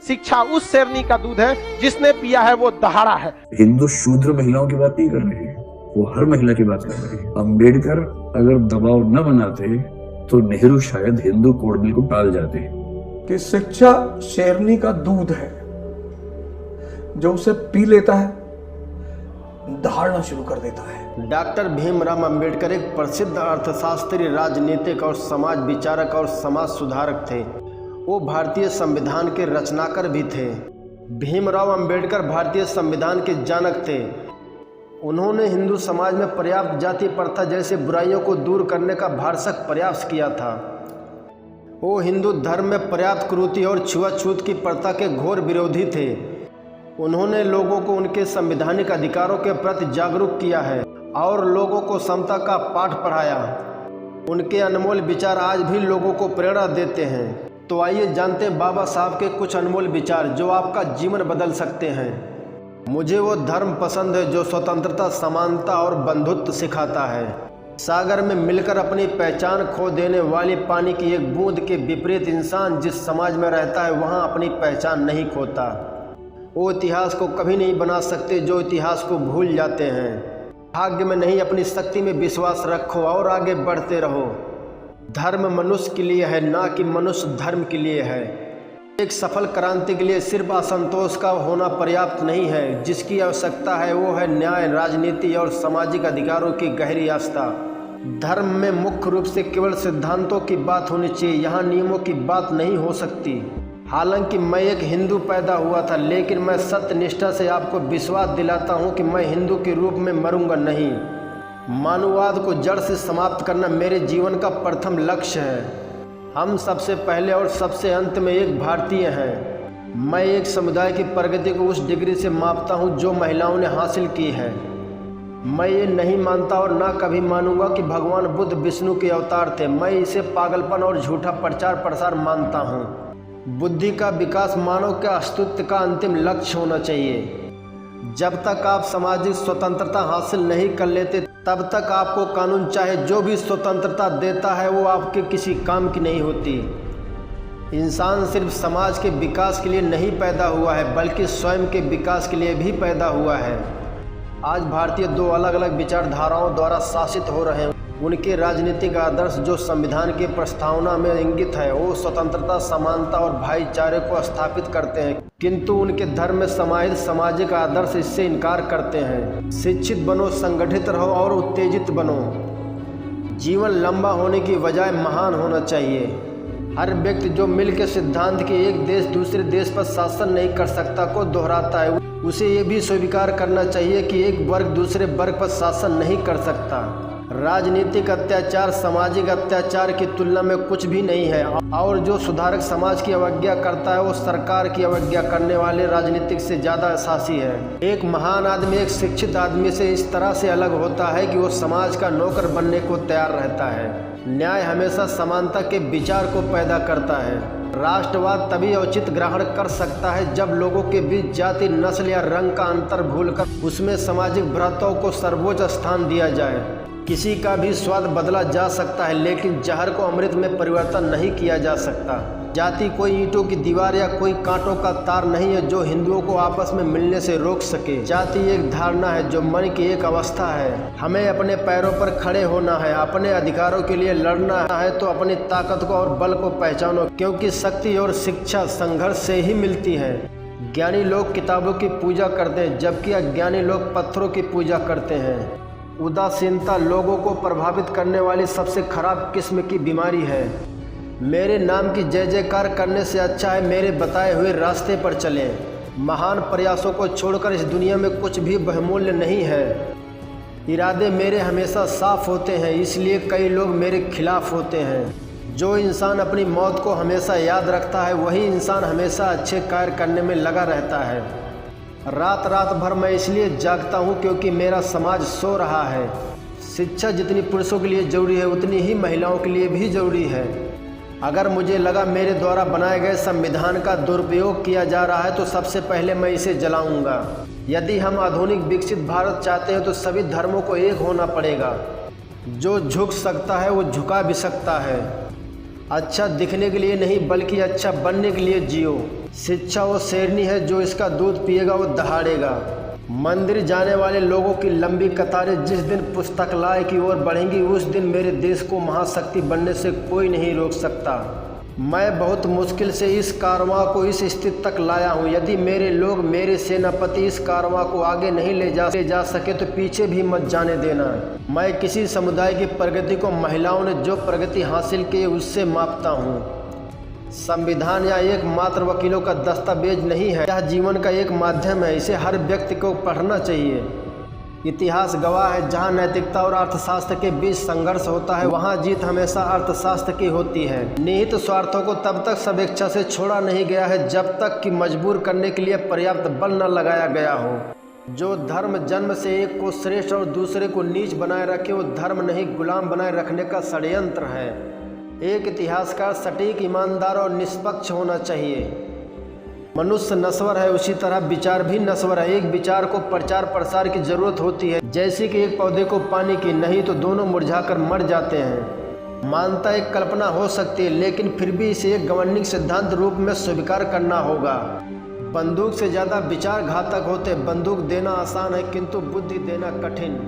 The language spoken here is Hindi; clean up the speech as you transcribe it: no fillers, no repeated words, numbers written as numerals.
शिक्षा उस शेरनी का दूध है जिसने पिया है वो दहाड़ा है। हिंदू शूद्र महिलाओं की बात नहीं कर रहे, वो हर महिला की बात कर रहे हैं। अम्बेडकर अगर दबाव न बनाते तो नेहरू शायद हिंदू कोड बिल को टाल जाते। कि शिक्षा शेरनी का दूध है, जो उसे पी लेता है दहाड़ना शुरू कर देता है। डॉक्टर भीमराव अंबेडकर एक प्रसिद्ध अर्थशास्त्री, राजनीतिक और समाज विचारक और समाज सुधारक थे। वो भारतीय संविधान के रचनाकार भी थे। भीमराव अंबेडकर भारतीय संविधान के जनक थे। उन्होंने हिंदू समाज में पर्याप्त जाति प्रथा जैसे बुराइयों को दूर करने का भरसक प्रयास किया था। वो हिंदू धर्म में पर्याप्त कुरीति और छुआछूत की प्रथा के घोर विरोधी थे। उन्होंने लोगों को उनके संवैधानिक अधिकारों के प्रति जागरूक किया है और लोगों को समता का पाठ पढ़ाया। उनके अनमोल विचार आज भी लोगों को प्रेरणा देते हैं। तो आइए जानते हैं बाबा साहब के कुछ अनमोल विचार जो आपका जीवन बदल सकते हैं। मुझे वो धर्म पसंद है जो स्वतंत्रता, समानता और बंधुत्व सिखाता है। सागर में मिलकर अपनी पहचान खो देने वाली पानी की एक बूंद के विपरीत इंसान जिस समाज में रहता है वहाँ अपनी पहचान नहीं खोता। वो इतिहास को कभी नहीं बना सकते जो इतिहास को भूल जाते हैं। भाग्य में नहीं, अपनी शक्ति में विश्वास रखो और आगे बढ़ते रहो। धर्म मनुष्य के लिए है, ना कि मनुष्य धर्म के लिए है। एक सफल क्रांति के लिए सिर्फ असंतोष का होना पर्याप्त नहीं है। जिसकी आवश्यकता है वो है न्याय, राजनीति और सामाजिक अधिकारों की गहरी आस्था। धर्म में मुख्य रूप से केवल सिद्धांतों की बात होनी चाहिए, यहाँ नियमों की बात नहीं हो सकती। हालांकि मैं एक हिंदू पैदा हुआ था, लेकिन मैं सत्य निष्ठा से आपको विश्वास दिलाता हूँ कि मैं हिंदू के रूप में मरूंगा नहीं। मानववाद को जड़ से समाप्त करना मेरे जीवन का प्रथम लक्ष्य है। हम सबसे पहले और सबसे अंत में एक भारतीय हैं। मैं एक समुदाय की प्रगति को उस डिग्री से मापता हूँ जो महिलाओं ने हासिल की है। मैं ये नहीं मानता और ना कभी मानूंगा कि भगवान बुद्ध विष्णु के अवतार थे। मैं इसे पागलपन और झूठा प्रचार प्रसार मानता हूँ। बुद्धि का विकास मानव के अस्तित्व का अंतिम लक्ष्य होना चाहिए। जब तक आप सामाजिक स्वतंत्रता हासिल नहीं कर लेते तब तक आपको कानून चाहे जो भी स्वतंत्रता देता है वो आपके किसी काम की नहीं होती। इंसान सिर्फ समाज के विकास के लिए नहीं पैदा हुआ है बल्कि स्वयं के विकास के लिए भी पैदा हुआ है। आज भारतीय दो अलग अलग विचारधाराओं द्वारा शासित हो रहे हैं। उनके राजनीतिक आदर्श जो संविधान की प्रस्तावना में इंगित है वो स्वतंत्रता, समानता और भाईचारे को स्थापित करते हैं, किंतु उनके धर्म में समाहित सामाजिक आदर्श इससे इनकार करते हैं। शिक्षित बनो, संगठित रहो और उत्तेजित बनो। जीवन लंबा होने की बजाय महान होना चाहिए। हर व्यक्ति जो मिल के सिद्धांत के एक देश दूसरे देश पर शासन नहीं कर सकता को दोहराता है, उसे ये भी स्वीकार करना चाहिए कि एक वर्ग दूसरे वर्ग पर शासन नहीं कर सकता। राजनीतिक अत्याचार सामाजिक अत्याचार की तुलना में कुछ भी नहीं है और जो सुधारक समाज की अवज्ञा करता है वो सरकार की अवज्ञा करने वाले राजनीतिक से ज़्यादा साहसी है। एक महान आदमी एक शिक्षित आदमी से इस तरह से अलग होता है कि वो समाज का नौकर बनने को तैयार रहता है। न्याय हमेशा समानता के विचार को पैदा करता है। राष्ट्रवाद तभी औचित्य ग्रहण कर सकता है जब लोगों के बीच जाति, नस्ल या रंग का अंतर भूलकर उसमें सामाजिक भ्रातृत्व को सर्वोच्च स्थान दिया जाए। किसी का भी स्वाद बदला जा सकता है लेकिन जहर को अमृत में परिवर्तन नहीं किया जा सकता। जाति कोई ईंटों की दीवार या कोई कांटों का तार नहीं है जो हिंदुओं को आपस में मिलने से रोक सके। जाति एक धारणा है जो मन की एक अवस्था है। हमें अपने पैरों पर खड़े होना है, अपने अधिकारों के लिए लड़ना है तो अपनी ताकत को और बल को पहचानो, क्योंकि शक्ति और शिक्षा संघर्ष से ही मिलती है। ज्ञानी लोग किताबों की पूजा करते हैं जबकि अज्ञानी लोग पत्थरों की पूजा करते हैं। उदासीनता लोगों को प्रभावित करने वाली सबसे खराब किस्म की बीमारी है। मेरे नाम की जय जयकार करने से अच्छा है मेरे बताए हुए रास्ते पर चलें। महान प्रयासों को छोड़कर इस दुनिया में कुछ भी बहुमूल्य नहीं है। इरादे मेरे हमेशा साफ होते हैं, इसलिए कई लोग मेरे खिलाफ होते हैं। जो इंसान अपनी मौत को हमेशा याद रखता है वही इंसान हमेशा अच्छे कार्य करने में लगा रहता है। रात रात भर मैं इसलिए जागता हूँ क्योंकि मेरा समाज सो रहा है। शिक्षा जितनी पुरुषों के लिए जरूरी है उतनी ही महिलाओं के लिए भी जरूरी है। अगर मुझे लगा मेरे द्वारा बनाए गए संविधान का दुरुपयोग किया जा रहा है तो सबसे पहले मैं इसे जलाऊंगा। यदि हम आधुनिक विकसित भारत चाहते हैं तो सभी धर्मों को एक होना पड़ेगा। जो झुक सकता है वो झुका भी सकता है। अच्छा दिखने के लिए नहीं बल्कि अच्छा बनने के लिए जियो। शिक्षा वो शेरनी है, जो इसका दूध पिएगा वो दहाड़ेगा। मंदिर जाने वाले लोगों की लंबी कतारें जिस दिन पुस्तकालय की ओर बढ़ेंगी, उस दिन मेरे देश को महाशक्ति बनने से कोई नहीं रोक सकता। मैं बहुत मुश्किल से इस कारवां को इस स्थिति तक लाया हूँ। यदि मेरे लोग, मेरे सेनापति इस कारवां को आगे नहीं ले जा सके तो पीछे भी मत जाने देना। मैं किसी समुदाय की प्रगति को महिलाओं ने जो प्रगति हासिल की उससे मापता हूँ। संविधान या एकमात्र वकीलों का दस्तावेज नहीं है, यह जीवन का एक माध्यम है। इसे हर व्यक्ति को पढ़ना चाहिए। इतिहास गवाह है, जहाँ नैतिकता और अर्थशास्त्र के बीच संघर्ष होता है, वहाँ जीत हमेशा अर्थशास्त्र की होती है। निहित स्वार्थों को तब तक स्वेच्छा से छोड़ा नहीं गया है जब तक कि मजबूर करने के लिए पर्याप्त बल न लगाया गया हो। जो धर्म जन्म से एक को श्रेष्ठ और दूसरे को नीच बनाए रखे, वो धर्म नहीं गुलाम बनाए रखने का षड्यंत्र है। एक इतिहासकार सटीक, ईमानदार और निष्पक्ष होना चाहिए। मनुष्य नश्वर है, उसी तरह विचार भी नश्वर है। एक विचार को प्रचार प्रसार की जरूरत होती है, जैसे कि एक पौधे को पानी की, नहीं तो दोनों मुरझाकर मर जाते हैं। मानता एक कल्पना हो सकती है, लेकिन फिर भी इसे एक गवर्निंग सिद्धांत रूप में स्वीकार करना होगा। बंदूक से ज़्यादा विचार घातक होते। बंदूक देना आसान है किंतु बुद्धि देना कठिन।